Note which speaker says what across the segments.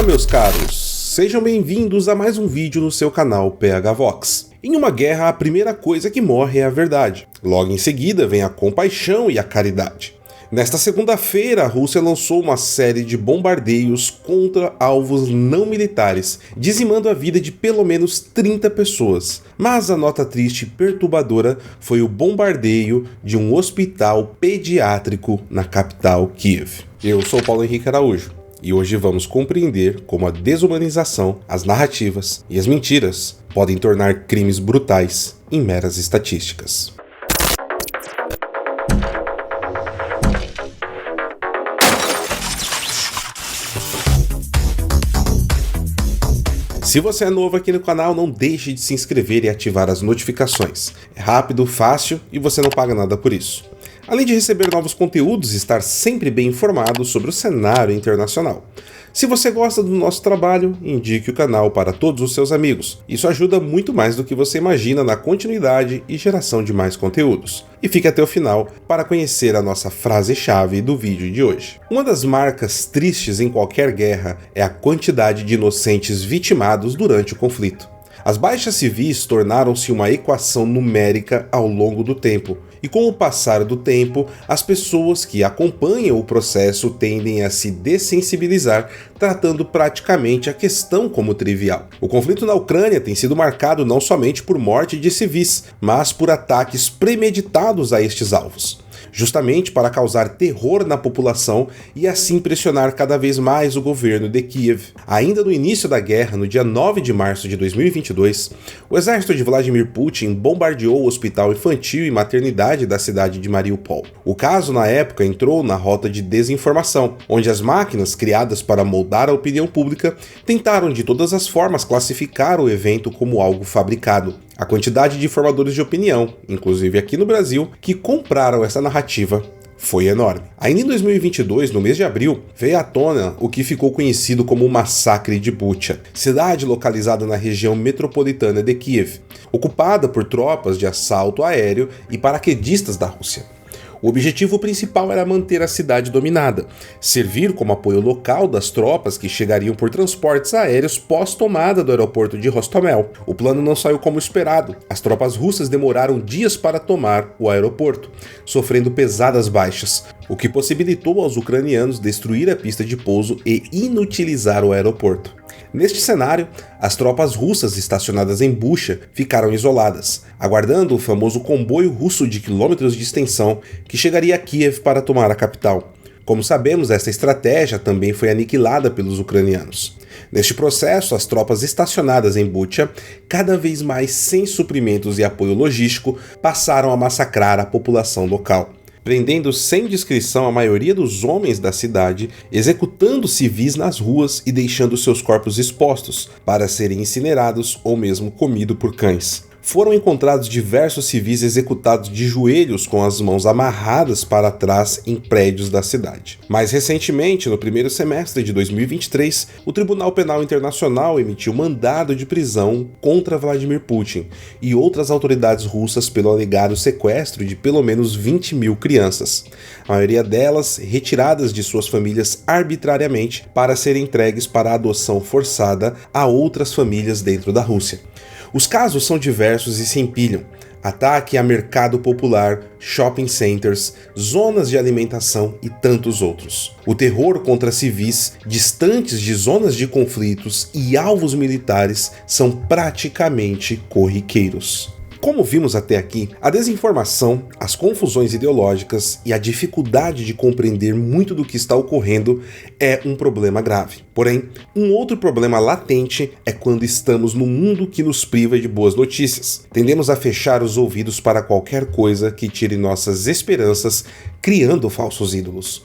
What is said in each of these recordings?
Speaker 1: meus caros! Sejam bem-vindos a mais um vídeo no seu canal PHVox. Em uma guerra, a primeira coisa que morre é a verdade. Logo em seguida vem a compaixão e a caridade. Nesta segunda-feira, a Rússia lançou uma série de bombardeios contra alvos não militares, dizimando a vida de pelo menos 30 pessoas. Mas a nota triste e perturbadora foi o bombardeio de um hospital pediátrico na capital, Kiev. Eu sou Paulo Henrique Araújo, e hoje vamos compreender como a desumanização, as narrativas e as mentiras podem tornar crimes brutais em meras estatísticas. Se você é novo aqui no canal, não deixe de se inscrever e ativar as notificações. É rápido, fácil e você não paga nada por isso. Além de receber novos conteúdos e estar sempre bem informado sobre o cenário internacional. Se você gosta do nosso trabalho, indique o canal para todos os seus amigos. Isso ajuda muito mais do que você imagina na continuidade e geração de mais conteúdos. E fique até o final para conhecer a nossa frase-chave do vídeo de hoje. Uma das marcas tristes em qualquer guerra é a quantidade de inocentes vitimados durante o conflito. As baixas civis tornaram-se uma equação numérica ao longo do tempo, e com o passar do tempo, as pessoas que acompanham o processo tendem a se dessensibilizar, tratando praticamente a questão como trivial. O conflito na Ucrânia tem sido marcado não somente por morte de civis, mas por ataques premeditados a estes alvos, justamente para causar terror na população e assim pressionar cada vez mais o governo de Kiev. Ainda no início da guerra, no dia 9 de março de 2022, o exército de Vladimir Putin bombardeou o hospital infantil e maternidade da cidade de Mariupol. O caso, na época, entrou na rota de desinformação, onde as máquinas criadas para moldar a opinião pública tentaram de todas as formas classificar o evento como algo fabricado. A quantidade de formadores de opinião, inclusive aqui no Brasil, que compraram essa narrativa foi enorme. Ainda em 2022, no mês de abril, veio à tona o que ficou conhecido como o Massacre de Bucha, cidade localizada na região metropolitana de Kiev, ocupada por tropas de assalto aéreo e paraquedistas da Rússia. O objetivo principal era manter a cidade dominada, servir como apoio local das tropas que chegariam por transportes aéreos pós-tomada do aeroporto de Hostomel. O plano não saiu como esperado. As tropas russas demoraram dias para tomar o aeroporto, sofrendo pesadas baixas, o que possibilitou aos ucranianos destruir a pista de pouso e inutilizar o aeroporto. Neste cenário, as tropas russas estacionadas em Bucha ficaram isoladas, aguardando o famoso comboio russo de quilômetros de extensão que chegaria a Kiev para tomar a capital. Como sabemos, essa estratégia também foi aniquilada pelos ucranianos. Neste processo, as tropas estacionadas em Bucha, cada vez mais sem suprimentos e apoio logístico, passaram a massacrar a população local, prendendo sem discrição a maioria dos homens da cidade, executando civis nas ruas e deixando seus corpos expostos para serem incinerados ou mesmo comidos por cães. Foram encontrados diversos civis executados de joelhos com as mãos amarradas para trás em prédios da cidade. Mais recentemente, no primeiro semestre de 2023, o Tribunal Penal Internacional emitiu mandado de prisão contra Vladimir Putin e outras autoridades russas pelo alegado sequestro de pelo menos 20 mil crianças, a maioria delas retiradas de suas famílias arbitrariamente para serem entregues para adoção forçada a outras famílias dentro da Rússia. Os casos são diversos e se empilham. Ataque a mercado popular, shopping centers, zonas de alimentação e tantos outros. O terror contra civis distantes de zonas de conflitos e alvos militares são praticamente corriqueiros. Como vimos até aqui, a desinformação, as confusões ideológicas e a dificuldade de compreender muito do que está ocorrendo é um problema grave. Porém, um outro problema latente é quando estamos num mundo que nos priva de boas notícias. Tendemos a fechar os ouvidos para qualquer coisa que tire nossas esperanças, criando falsos ídolos.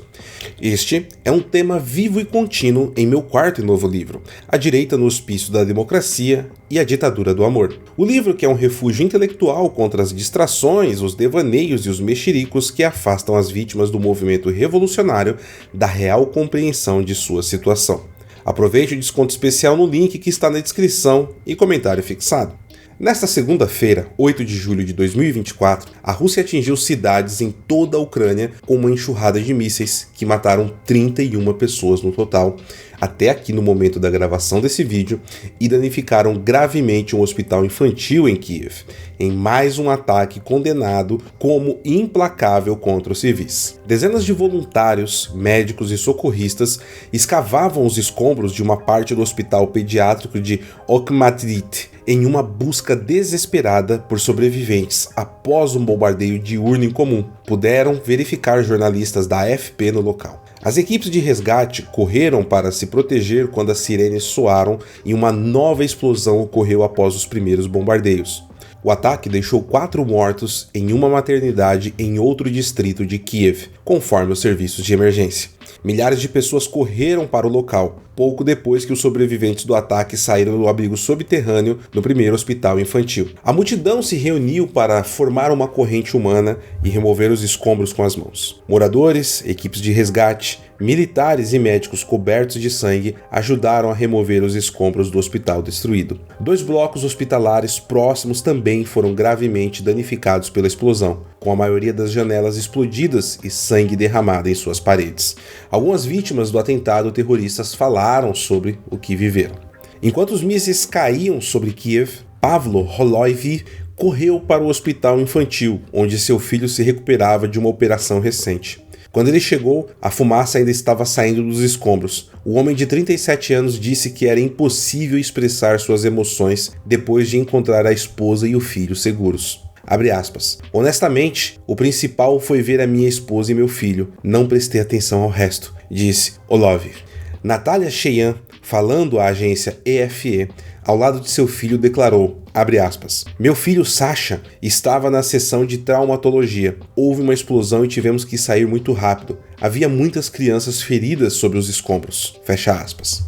Speaker 1: Este é um tema vivo e contínuo em meu quarto e novo livro, A Direita no Hospício da Democracia e a Ditadura do Amor. O livro que é um refúgio intelectual contra as distrações, os devaneios e os mexericos que afastam as vítimas do movimento revolucionário da real compreensão de sua situação. Aproveite o desconto especial no link que está na descrição e comentário fixado. Nesta segunda-feira, 8 de julho de 2024, a Rússia atingiu cidades em toda a Ucrânia com uma enxurrada de mísseis que mataram 31 pessoas no total, até aqui no momento da gravação desse vídeo, e danificaram gravemente um hospital infantil em Kiev, em mais um ataque condenado como implacável contra os civis. Dezenas de voluntários, médicos e socorristas escavavam os escombros de uma parte do hospital pediátrico de Okhmatdit em uma busca desesperada por sobreviventes após um bombardeio diurno incomum. Puderam verificar jornalistas da AFP no local. As equipes de resgate correram para se proteger quando as sirenes soaram e uma nova explosão ocorreu após os primeiros bombardeios. O ataque deixou 4 mortos em uma maternidade em outro distrito de Kiev, conforme os serviços de emergência. Milhares de pessoas correram para o local, pouco depois que os sobreviventes do ataque saíram do abrigo subterrâneo no primeiro hospital infantil. A multidão se reuniu para formar uma corrente humana e remover os escombros com as mãos. Moradores, equipes de resgate, militares e médicos cobertos de sangue ajudaram a remover os escombros do hospital destruído. 2 blocos hospitalares próximos também foram gravemente danificados pela explosão, com a maioria das janelas explodidas e sangue derramado em suas paredes. Algumas vítimas do atentado terroristas falaram sobre o que viveram. Enquanto os mísseis caíam sobre Kiev, Pavlo Holoivy correu para o hospital infantil, onde seu filho se recuperava de uma operação recente. Quando ele chegou, a fumaça ainda estava saindo dos escombros. O homem de 37 anos disse que era impossível expressar suas emoções depois de encontrar a esposa e o filho seguros. Abre aspas. Honestamente, o principal foi ver a minha esposa e meu filho. Não prestei atenção ao resto, disse Holoivy. Natalia Sheyan, falando à agência EFE, ao lado de seu filho, declarou, abre aspas, meu filho Sasha estava na seção de traumatologia. Houve uma explosão e tivemos que sair muito rápido. Havia muitas crianças feridas sobre os escombros. Fecha aspas.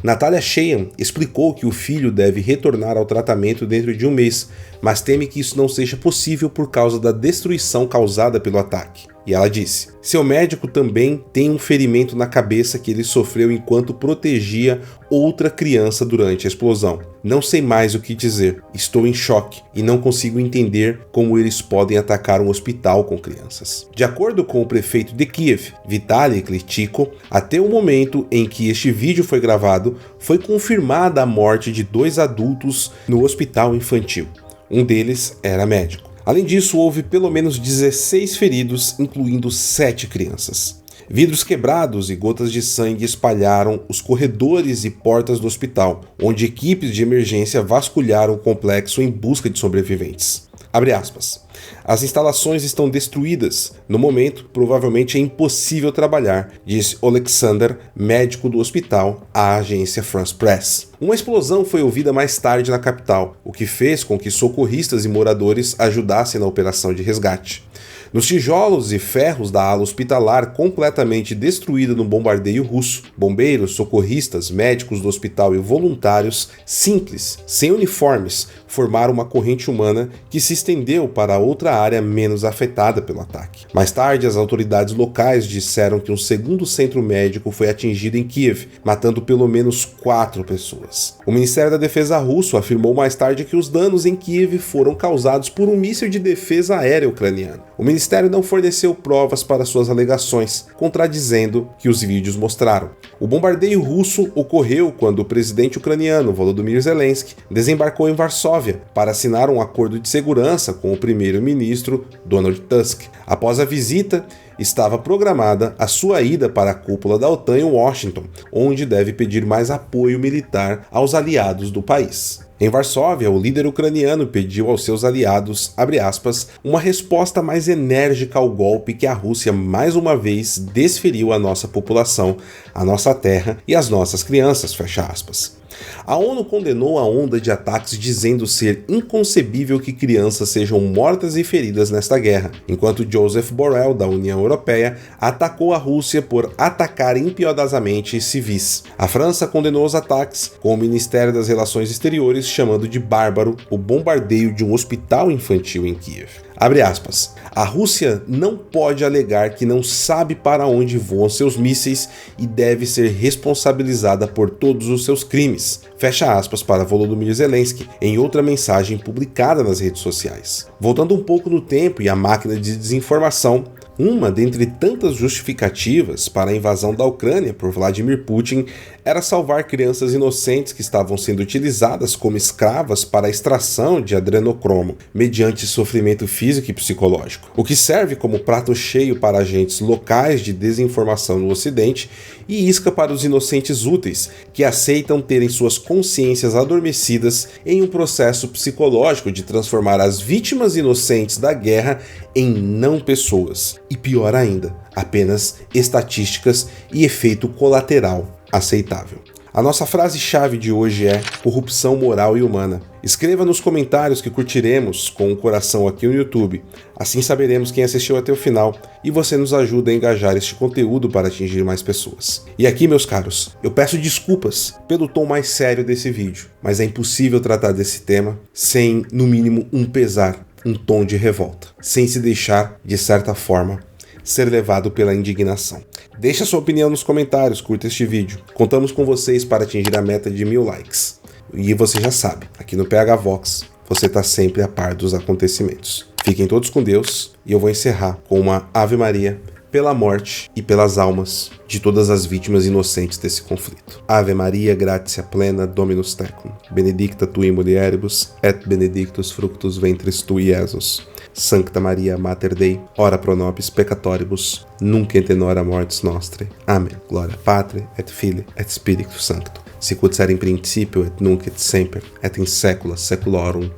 Speaker 1: Natalia Sheyan explicou que o filho deve retornar ao tratamento dentro de um mês, mas teme que isso não seja possível por causa da destruição causada pelo ataque. E ela disse, seu médico também tem um ferimento na cabeça que ele sofreu enquanto protegia outra criança durante a explosão. Não sei mais o que dizer, estou em choque e não consigo entender como eles podem atacar um hospital com crianças. De acordo com o prefeito de Kiev, Vitaly Klitschko, até o momento em que este vídeo foi gravado, foi confirmada a morte de 2 adultos no hospital infantil. Um deles era médico. Além disso, houve pelo menos 16 feridos, incluindo 7 crianças. Vidros quebrados e gotas de sangue espalharam os corredores e portas do hospital, onde equipes de emergência vasculharam o complexo em busca de sobreviventes. Abre aspas. As instalações estão destruídas. No momento, provavelmente é impossível trabalhar, disse Alexander, médico do hospital, à agência France Press. Uma explosão foi ouvida mais tarde na capital, o que fez com que socorristas e moradores ajudassem na operação de resgate. Nos tijolos e ferros da ala hospitalar completamente destruída no bombardeio russo, bombeiros, socorristas, médicos do hospital e voluntários simples, sem uniformes, formaram uma corrente humana que se estendeu para outra área menos afetada pelo ataque. Mais tarde, as autoridades locais disseram que um segundo centro médico foi atingido em Kiev, matando pelo menos 4 pessoas. O Ministério da Defesa russo afirmou mais tarde que os danos em Kiev foram causados por um míssil de defesa aérea ucraniano. O Ministério não forneceu provas para suas alegações, contradizendo que os vídeos mostraram. O bombardeio russo ocorreu quando o presidente ucraniano Volodymyr Zelensky desembarcou em Varsóvia para assinar um acordo de segurança com o primeiro-ministro Donald Tusk. Após a visita, estava programada a sua ida para a cúpula da OTAN em Washington, onde deve pedir mais apoio militar aos aliados do país. Em Varsóvia, o líder ucraniano pediu aos seus aliados, abre aspas, uma resposta mais enérgica ao golpe que a Rússia mais uma vez desferiu à nossa população, à nossa terra e às nossas crianças, fecha aspas. A ONU condenou a onda de ataques dizendo ser inconcebível que crianças sejam mortas e feridas nesta guerra, enquanto Joseph Borrell, da União Europeia, atacou a Rússia por atacar impiedosamente civis. A França condenou os ataques, com o Ministério das Relações Exteriores chamando de bárbaro o bombardeio de um hospital infantil em Kiev. Abre aspas. A Rússia não pode alegar que não sabe para onde voam seus mísseis e deve ser responsabilizada por todos os seus crimes. Fecha aspas para Volodymyr Zelensky em outra mensagem publicada nas redes sociais. Voltando um pouco no tempo e à máquina de desinformação, Uma dentre tantas justificativas para a invasão da Ucrânia por Vladimir Putin era salvar crianças inocentes que estavam sendo utilizadas como escravas para a extração de adrenocromo, mediante sofrimento físico e psicológico, o que serve como prato cheio para agentes locais de desinformação no Ocidente e isca para os inocentes úteis, que aceitam terem suas consciências adormecidas em um processo psicológico de transformar as vítimas inocentes da guerra em não pessoas, e pior ainda, apenas estatísticas e efeito colateral aceitável. A nossa frase-chave de hoje é corrupção moral e humana. Escreva nos comentários que curtiremos com um coração aqui no YouTube. Assim saberemos quem assistiu até o final e você nos ajuda a engajar este conteúdo para atingir mais pessoas. E aqui, meus caros, eu peço desculpas pelo tom mais sério desse vídeo, mas é impossível tratar desse tema sem, no mínimo, um pesar, um tom de revolta, sem se deixar, de certa forma, ser levado pela indignação. Deixe a sua opinião nos comentários, curta este vídeo. Contamos com vocês para atingir a meta de 1000 likes. E você já sabe, aqui no PH Vox, você está sempre a par dos acontecimentos. Fiquem todos com Deus e eu vou encerrar com uma Ave Maria pela morte e pelas almas de todas as vítimas inocentes desse conflito. Ave Maria, gratia plena, Dominus tecum. Benedicta tu in mulieribus, et benedictus fructus ventris tui, Iesus. Sancta Maria, Mater Dei, ora pro nobis peccatoribus, nunc et in hora mortis nostrae. Amém. Gloria Patri, et Filii, et Spiritus Sancto. Sicut erat in principio, et nunc et semper, et in saecula saeculorum.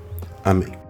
Speaker 1: Amém.